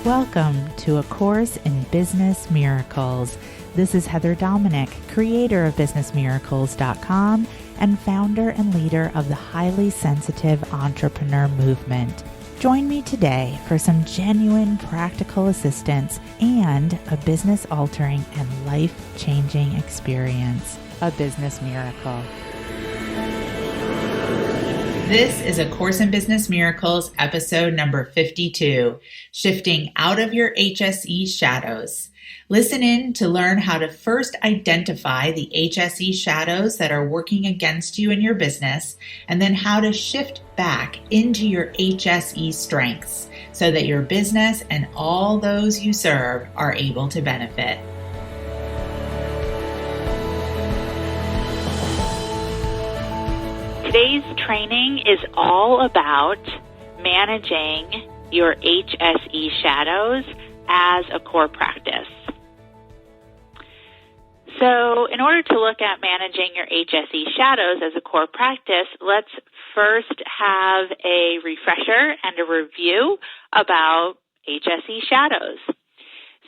Welcome to A Course in Business Miracles. This is Heather Dominick, creator of BusinessMiracles.com and founder and leader of the highly sensitive entrepreneur movement. Join me today for some genuine practical assistance and a business-altering and life-changing experience, a business miracle. This is A Course in Business Miracles, episode number 52, Shifting Out of Your HSE Shadows. Listen in to learn how to first identify the HSE shadows that are working against you in your business, and then how to shift back into your HSE strengths so that your business and all those you serve are able to benefit. Today's training is all about managing your HSE shadows as a core practice. So in order to look at managing your HSE shadows as a core practice, let's first have a refresher and a review about HSE shadows.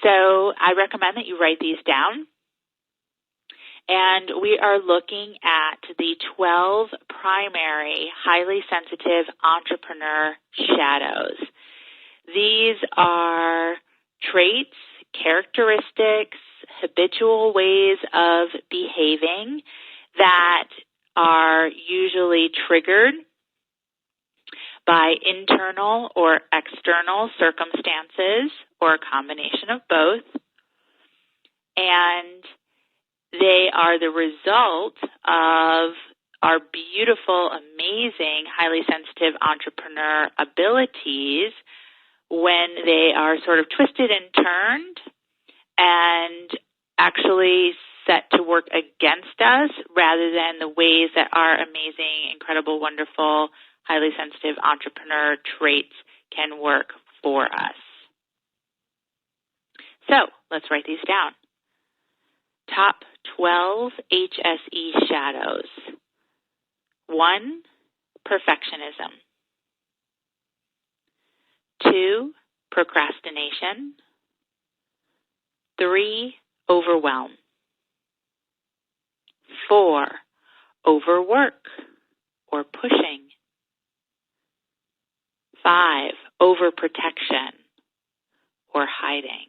So I recommend that you write these down. And we are looking at the 12 primary highly sensitive entrepreneur shadows. These are traits, characteristics, habitual ways of behaving that are usually triggered by internal or external circumstances or a combination of both. And they are the result of our beautiful, amazing, highly sensitive entrepreneur abilities when they are sort of twisted and turned and actually set to work against us rather than the ways that our amazing, incredible, wonderful, highly sensitive entrepreneur traits can work for us. So let's write these down. Top 12 HSE shadows. 1, perfectionism. 2, procrastination. 3, overwhelm. 4, overwork or pushing. 5, overprotection or hiding.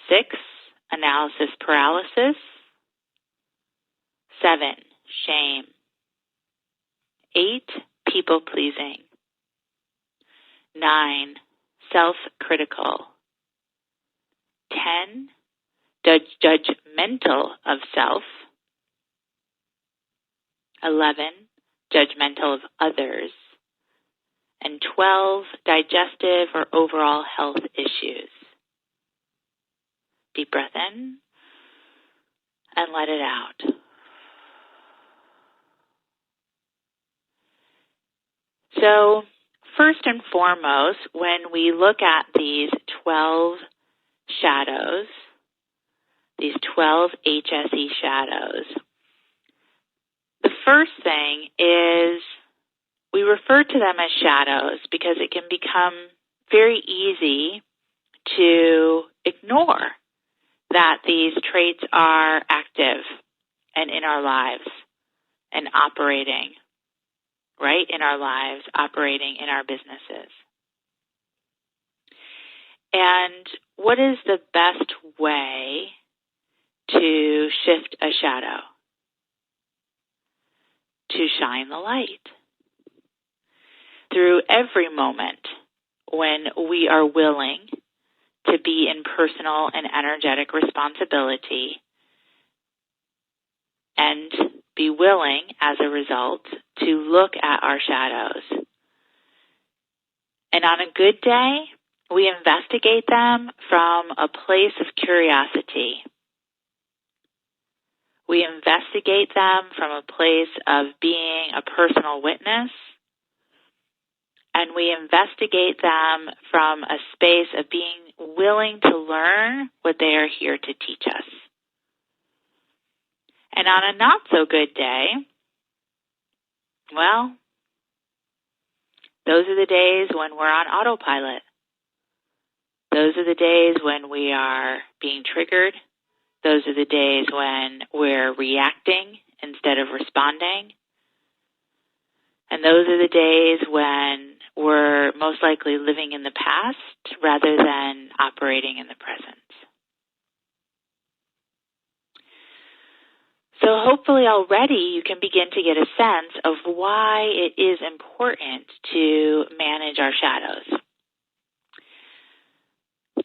6, analysis paralysis. 7, shame. 8, people pleasing. 9, self-critical. 10, judgmental of self. 11, judgmental of others. And 12, digestive or overall health issues. Deep breath in and let it out. So, first and foremost, when we look at these 12 shadows, these 12 HSE shadows, the first thing is we refer to them as shadows because it can become very easy to ignore that these traits are active and in our lives and operating, right, in our lives, operating in our businesses. And what is the best way to shift a shadow? To shine the light. Through every moment when we are willing to be in personal and energetic responsibility and be willing, as a result, to look at our shadows. And on a good day, we investigate them from a place of curiosity. We investigate them from a place of being a personal witness. And we investigate them from a space of being willing to learn what they are here to teach us. And on a not so good day, well, those are the days when we're on autopilot. Those are the days when we are being triggered. Those are the days when we're reacting instead of responding. And those are the days when we're most likely living in the past rather than operating in the present. So hopefully already you can begin to get a sense of why it is important to manage our shadows.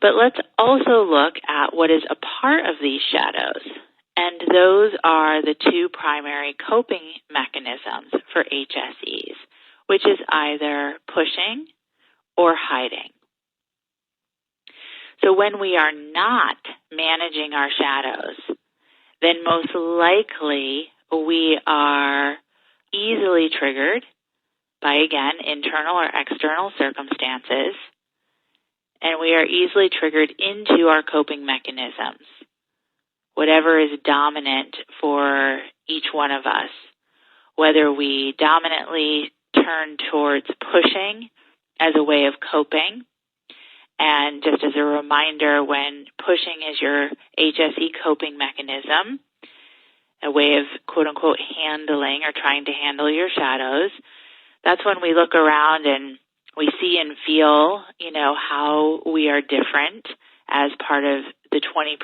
But let's also look at what is a part of these shadows. And those are the two primary coping mechanisms for HSEs, which is either pushing or hiding. So when we are not managing our shadows, then most likely we are easily triggered by, again, internal or external circumstances, and we are easily triggered into our coping mechanisms, whatever is dominant for each one of us, whether we dominantly turn towards pushing as a way of coping. And just as a reminder, when pushing is your HSE coping mechanism, a way of quote-unquote handling or trying to handle your shadows, that's when we look around and we see and feel, how we are different as part of the 20%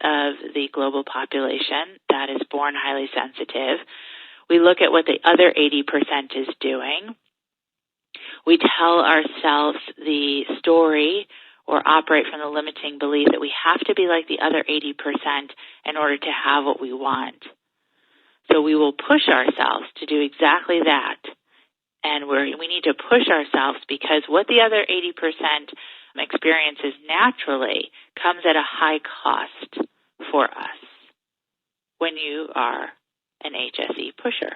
of the global population that is born highly sensitive. We look at what the other 80% is doing. We tell ourselves the story or operate from the limiting belief that we have to be like the other 80% in order to have what we want. So we will push ourselves to do exactly that. And we need to push ourselves because what the other 80% experiences naturally comes at a high cost for us when you are an HSE pusher.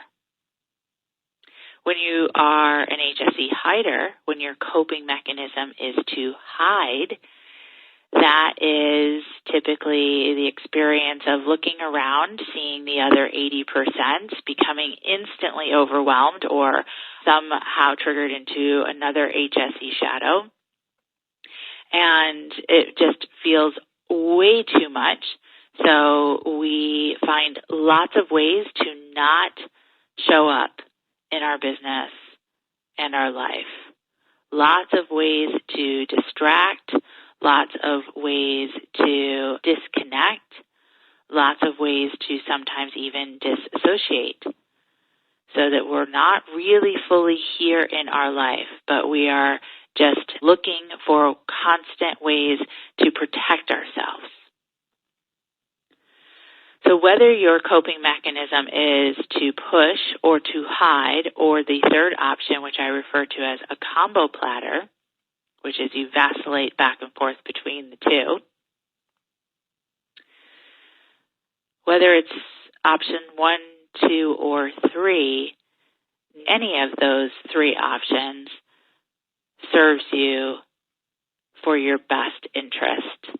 When you are an HSE hider, when your coping mechanism is to hide, that is typically the experience of looking around, seeing the other 80%, becoming instantly overwhelmed or somehow triggered into another HSE shadow. And it just feels way too much. So we find lots of ways to not show up in our business and our life. Lots of ways to distract, lots of ways to disconnect, lots of ways to sometimes even disassociate, so that we're not really fully here in our life, but we are just looking for constant ways to protect ourselves. So whether your coping mechanism is to push or to hide, or the third option, which I refer to as a combo platter, which is you vacillate back and forth between the two, whether it's option 1, 2, or 3, any of those 3 options serves you for your best interest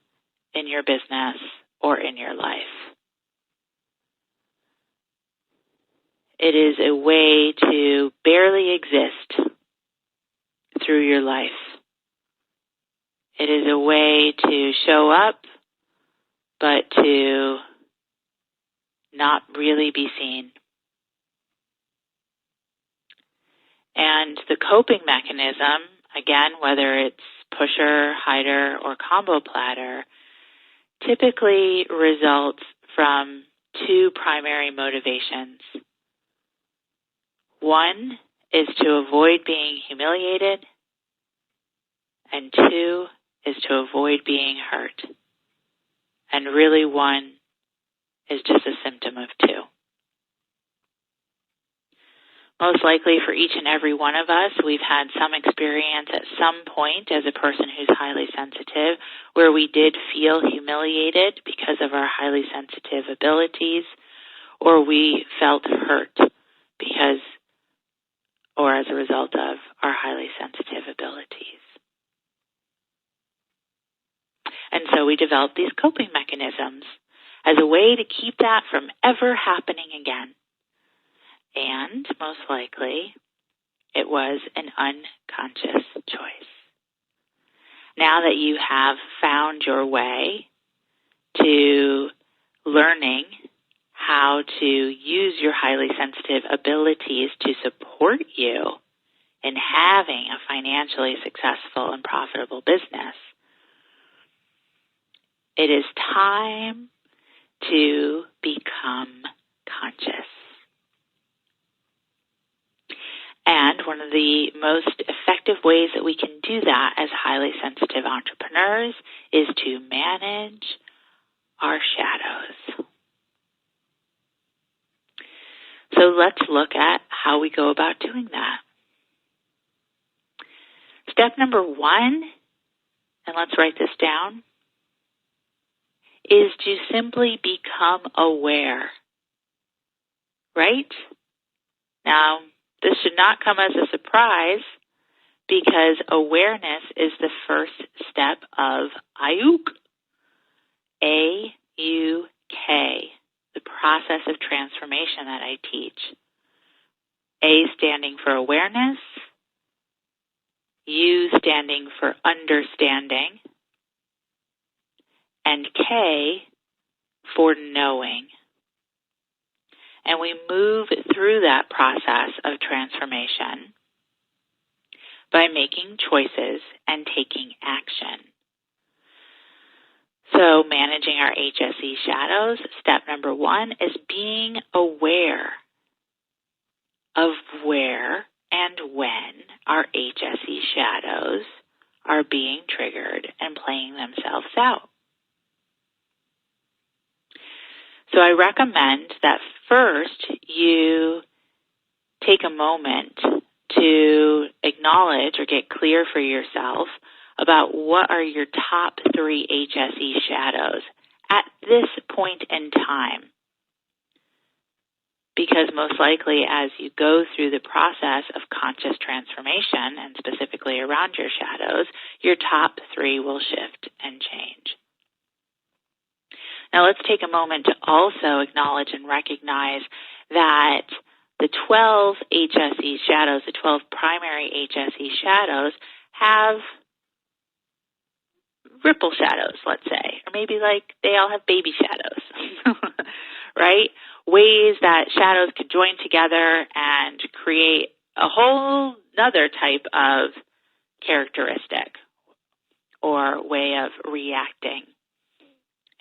in your business or in your life. It is a way to barely exist through your life. It is a way to show up, but to not really be seen. And the coping mechanism, again, whether it's pusher, hider, or combo platter, typically results from 2 primary motivations. 1 is to avoid being humiliated, and 2 is to avoid being hurt. And really 1 is just a symptom of 2. Most likely for each and every one of us, we've had some experience at some point as a person who's highly sensitive where we did feel humiliated because of our highly sensitive abilities, or we felt hurt because or as a result of our highly sensitive abilities. And so we developed these coping mechanisms as a way to keep that from ever happening again. And most likely, it was an unconscious choice. Now that you have found your way to learning how to use your highly sensitive abilities to support you in having a financially successful and profitable business, it is time to become conscious. And one of the most effective ways that we can do that as highly sensitive entrepreneurs is to manage our shadows. So let's look at how we go about doing that. Step number 1, and let's write this down, is to simply become aware. Right? Now, this should not come as a surprise because awareness is the first step of AYUK. A-U-K, the process of transformation that I teach. A standing for awareness, U standing for understanding, and K for knowing. And we move through that process of transformation by making choices and taking action. So managing our HSE shadows, step number 1 is being aware of where and when our HSE shadows are being triggered and playing themselves out. So I recommend that first you take a moment to acknowledge or get clear for yourself about what are your top 3 HSE shadows at this point in time. Because most likely as you go through the process of conscious transformation, and specifically around your shadows, your top 3 will shift and change. Now let's take a moment to also acknowledge and recognize that the 12 HSE shadows, the 12 primary HSE shadows, have ripple shadows, let's say, or maybe like they all have baby shadows, right? Ways that shadows could join together and create a whole other type of characteristic or way of reacting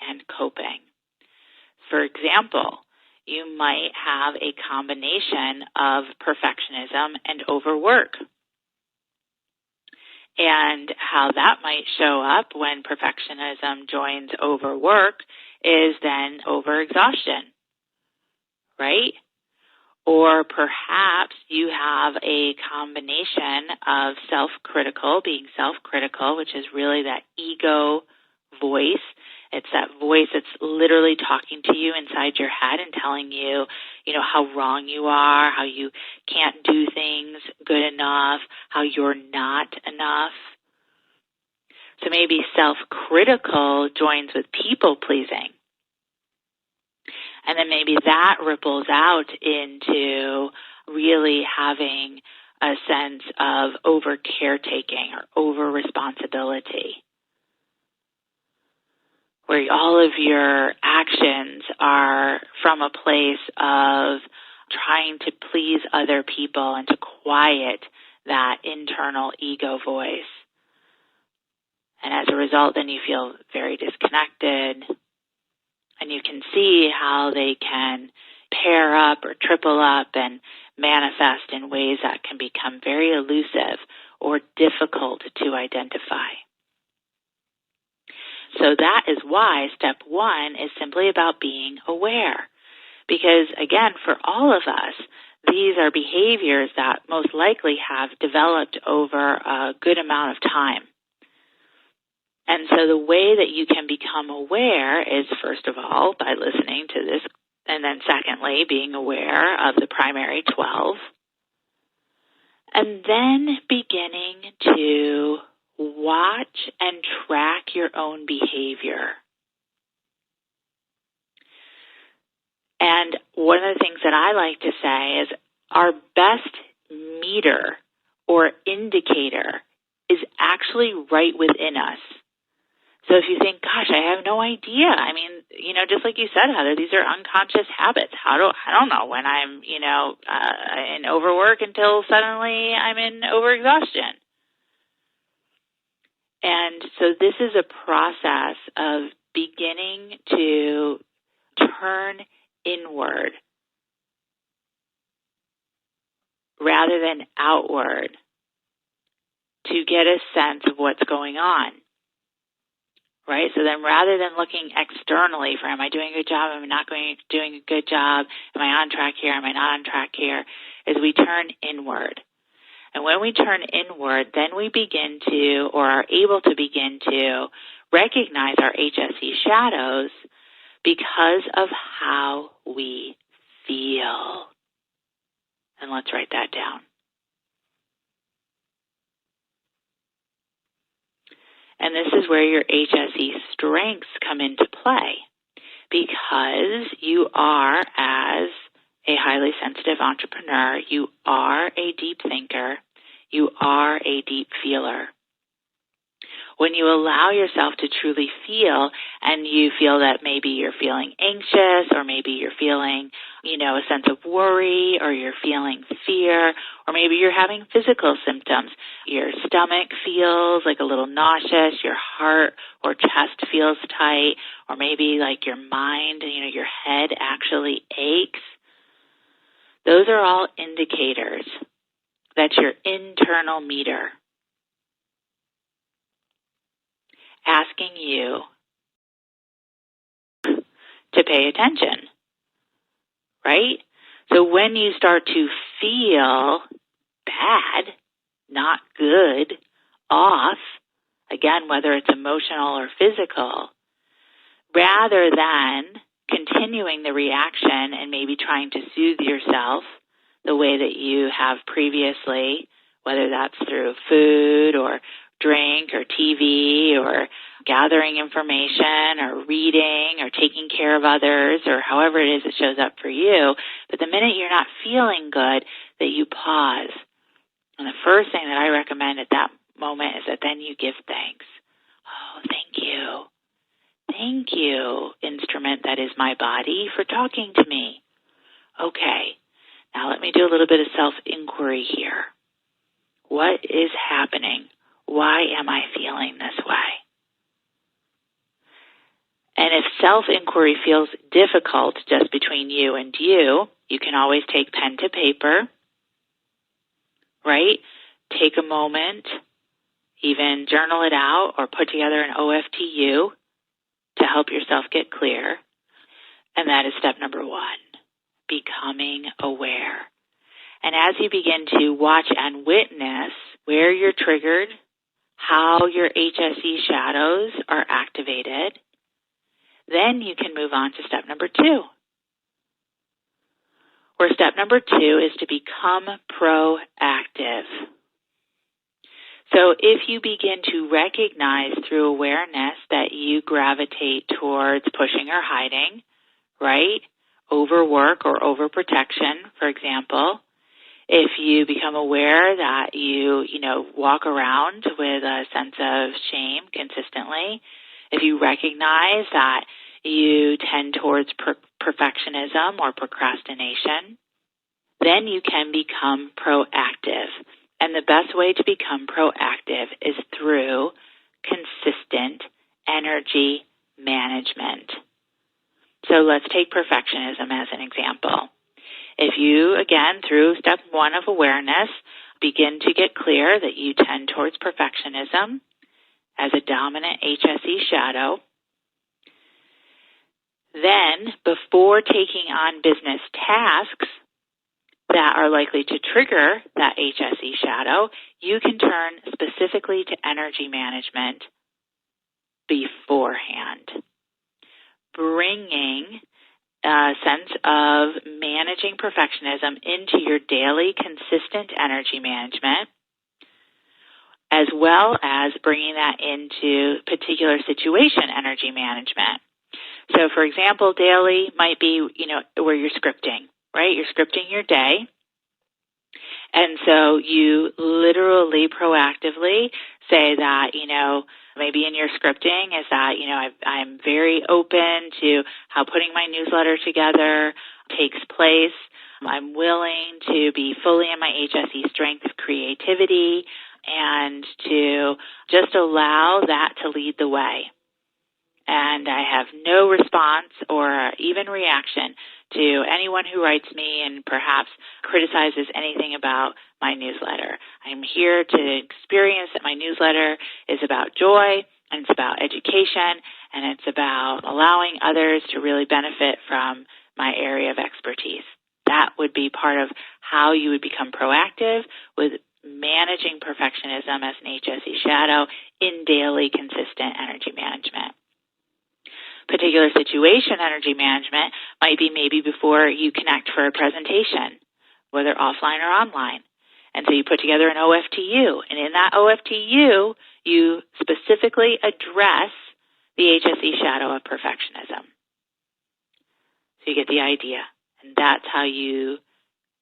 and coping. For example, you might have a combination of perfectionism and overwork. And how that might show up when perfectionism joins overwork is then overexhaustion, right? Or perhaps you have a combination of being self-critical, which is really that ego voice. It's that voice that's literally talking to you inside your head and telling you, how wrong you are, how you can't do things good enough, how you're not enough. So maybe self-critical joins with people-pleasing. And then maybe that ripples out into really having a sense of over-caretaking or over-responsibility, where all of your actions are from a place of trying to please other people and to quiet that internal ego voice. And as a result, then you feel very disconnected, and you can see how they can pair up or triple up and manifest in ways that can become very elusive or difficult to identify. So that is why step 1 is simply about being aware. Because again, for all of us, these are behaviors that most likely have developed over a good amount of time. And so the way that you can become aware is, first of all, by listening to this, and then secondly, being aware of the primary 12, and then beginning to watch and track your own behavior. And one of the things that I like to say is our best meter or indicator is actually right within us. So if you think, gosh, I have no idea. I mean, just like you said, Heather, these are unconscious habits. I don't know when I'm, in overwork until suddenly I'm in overexhaustion. And so this is a process of beginning to turn inward rather than outward to get a sense of what's going on, right? So then rather than looking externally for, am I doing a good job, am I not doing a good job, am I on track here, am I not on track here, is we turn inward. And when we turn inward, then we begin to, or are able to begin to, recognize our HSE shadows because of how we feel. And let's write that down. And this is where your HSE strengths come into play, because you are, as a highly sensitive entrepreneur, you are a deep thinker, you are a deep feeler. When you allow yourself to truly feel, and you feel that maybe you're feeling anxious, or maybe you're feeling, a sense of worry, or you're feeling fear, or maybe you're having physical symptoms. Your stomach feels like a little nauseous, your heart or chest feels tight, or maybe like your mind, your head actually aches. Those are all indicators. That's your internal meter asking you to pay attention, right? So when you start to feel bad, not good, off, again, whether it's emotional or physical, rather than continuing the reaction and maybe trying to soothe yourself the way that you have previously, whether that's through food or drink or TV or gathering information or reading or taking care of others or however it is it shows up for you. But the minute you're not feeling good, that you pause. And the first thing that I recommend at that moment is that then you give thanks. Oh, thank you. Thank you, instrument that is my body, for talking to me. Okay, now let me do a little bit of self-inquiry here. What is happening? Why am I feeling this way? And if self-inquiry feels difficult just between you and you can always take pen to paper, right? Take a moment, even journal it out or put together an OFTU to help yourself get clear. And that is step number 1, becoming aware. And as you begin to watch and witness where you're triggered, how your HSE shadows are activated, then you can move on to step number 2. Where step number 2 is to become proactive. So if you begin to recognize through awareness that you gravitate towards pushing or hiding, right? Overwork or overprotection, for example. If you become aware that you walk around with a sense of shame consistently, if you recognize that you tend towards perfectionism or procrastination, then you can become proactive. And the best way to become proactive is through consistent energy management. So let's take perfectionism as an example. If you, again, through step 1 of awareness, begin to get clear that you tend towards perfectionism as a dominant HSE shadow, then before taking on business tasks that are likely to trigger that HSE shadow, you can turn specifically to energy management beforehand, bringing a sense of managing perfectionism into your daily consistent energy management, as well as bringing that into particular situation energy management. So, for example, daily might be, where you're scripting, right? You're scripting your day, And so you literally proactively say that, maybe in your scripting is that, I'm very open to how putting my newsletter together takes place. I'm willing to be fully in my HSE Strengths creativity and to just allow that to lead the way. And I have no response or even reaction to anyone who writes me and perhaps criticizes anything about my newsletter. I'm here to experience that my newsletter is about joy, and it's about education, and it's about allowing others to really benefit from my area of expertise. That would be part of how you would become proactive with managing perfectionism as an HSE shadow in daily consistent energy management. Particular situation energy management might be maybe before you connect for a presentation, whether offline or online. And so you put together an OFTU, and in that OFTU, you specifically address the HSE shadow of perfectionism. So you get the idea, and that's how you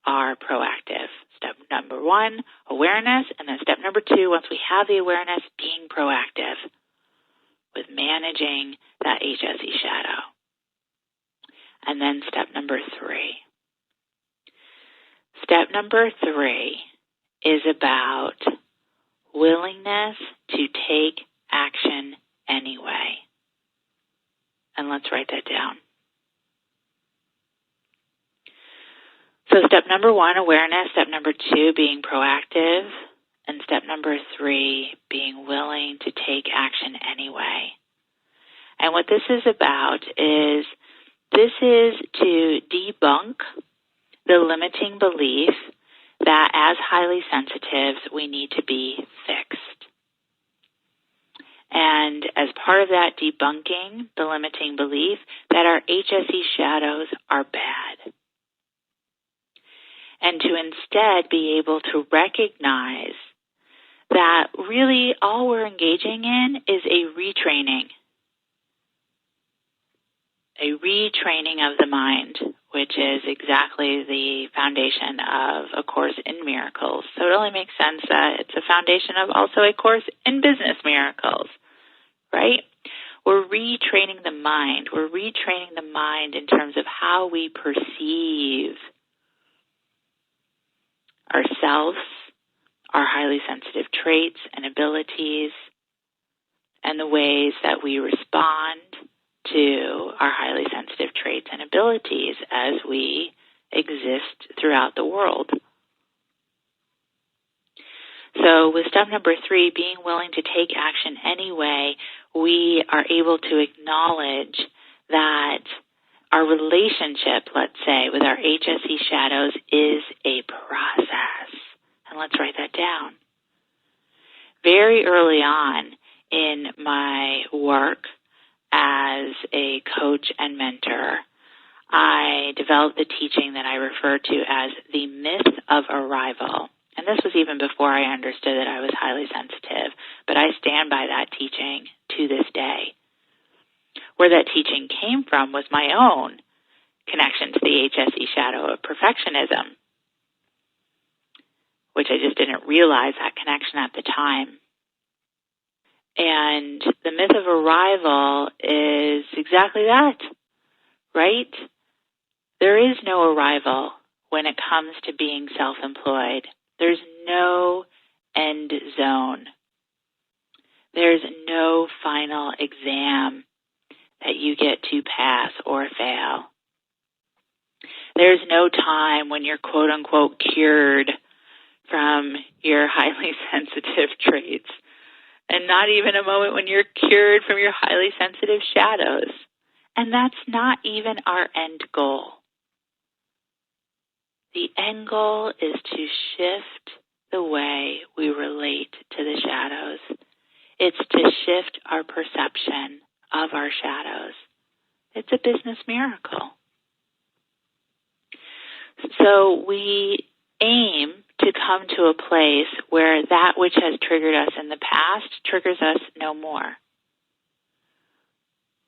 are proactive. Step number 1, awareness, and then step number 2, once we have the awareness, being proactive with managing that HSE shadow. And then step number 3. Step number 3 is about willingness to take action anyway. And let's write that down. So step number 1, awareness. Step number 2, being proactive. And step number 3, being willing to take action anyway. And what this is about is to debunk the limiting belief that as highly sensitives, we need to be fixed. And as part of that debunking, the limiting belief that our HSE shadows are bad. And to instead be able to recognize that really all we're engaging in is a retraining of the mind, which is exactly the foundation of A Course in Miracles. So it only makes sense that it's a foundation of also A Course in Business Miracles, right? We're retraining the mind. We're retraining the mind in terms of how we perceive ourselves, our highly sensitive traits and abilities, and the ways that we respond to our highly sensitive traits and abilities as we exist throughout the world. So with step number 3, being willing to take action anyway, we are able to acknowledge that our relationship, let's say, with our HSE shadows is a process. And let's write that down. Very early on in my work as a coach and mentor, I developed the teaching that I refer to as the myth of arrival. And this was even before I understood that I was highly sensitive, but I stand by that teaching to this day. Where that teaching came from was my own connection to the HSE shadow of perfectionism, which I just didn't realize that connection at the time. And the myth of arrival is exactly that, right? There is no arrival when it comes to being self-employed. There's no end zone. There's no final exam that you get to pass or fail. There's no time when you're quote-unquote cured from your highly sensitive traits, and not even a moment when you're cured from your highly sensitive shadows. And that's not even our end goal. The end goal is to shift the way we relate to the shadows. It's to shift our perception of our shadows. It's a business miracle. So we aim to come to a place where that which has triggered us in the past triggers us no more.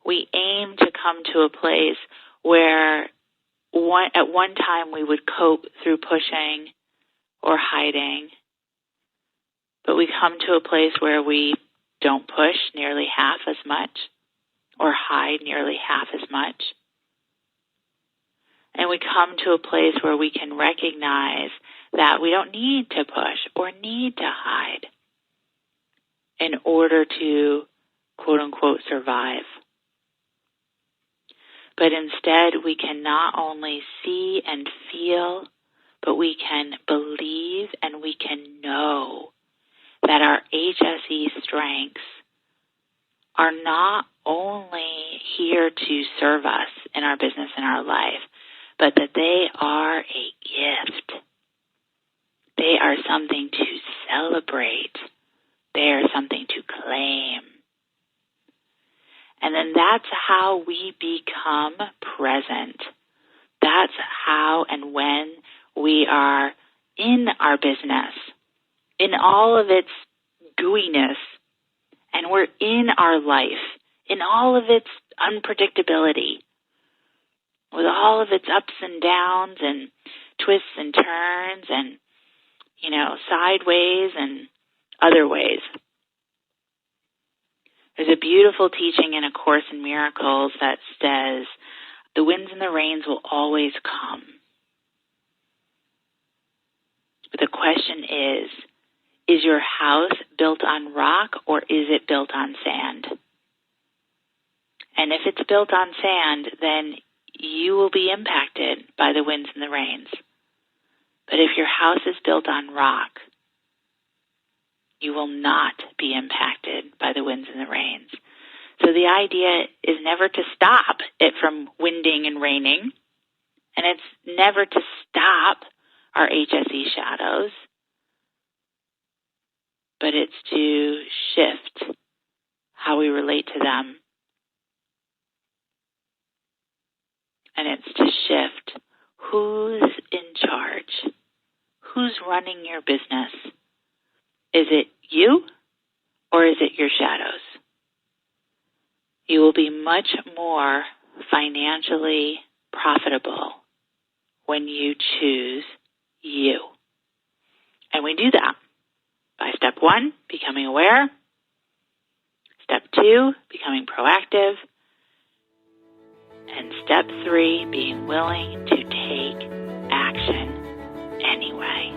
We aim to come to a place where at one time we would cope through pushing or hiding, but we come to a place where we don't push nearly half as much or hide nearly half as much. And we come to a place where we can recognize that we don't need to push or need to hide in order to, quote unquote, survive. But instead, we can not only see and feel, but we can believe and we can know that our HSE strengths are not only here to serve us in our business and our life, but that they are a gift. They are something to celebrate. They are something to claim. And then that's how we become present. That's how and when we are in our business, in all of its gooiness, and we're in our life, in all of its unpredictability, with all of its ups and downs and twists and turns and, sideways and other ways. There's a beautiful teaching in A Course in Miracles that says, the winds and the rains will always come. But the question is your house built on rock or is it built on sand? And if it's built on sand, then you will be impacted by the winds and the rains. But if your house is built on rock, you will not be impacted by the winds and the rains. So the idea is never to stop it from winding and raining, and it's never to stop our HSE shadows, but it's to shift how we relate to them. And it's to shift who's in charge, who's running your business. Is it you or is it your shadows? You will be much more financially profitable when you choose you. And we do that by step 1, becoming aware. Step 2, becoming proactive. And step 3, being willing to take action anyway.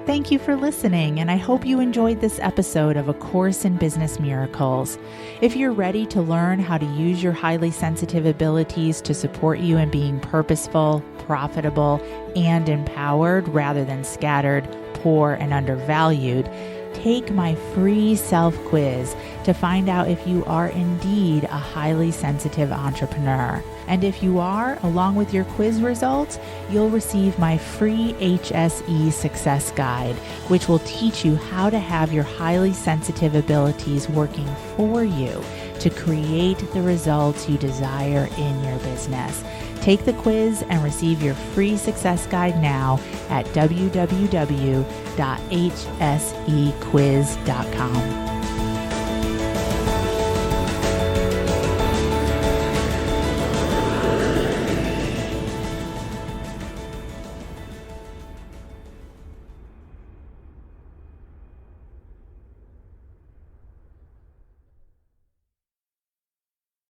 Thank you for listening, and I hope you enjoyed this episode of A Course in Business Miracles. If you're ready to learn how to use your highly sensitive abilities to support you in being purposeful, profitable, and empowered rather than scattered, poor, and undervalued, take my free self-quiz to find out if you are indeed a highly sensitive entrepreneur. And if you are, along with your quiz results, you'll receive my free HSE Success Guide, which will teach you how to have your highly sensitive abilities working for you to create the results you desire in your business. Take the quiz and receive your free success guide now at www.hsequiz.com.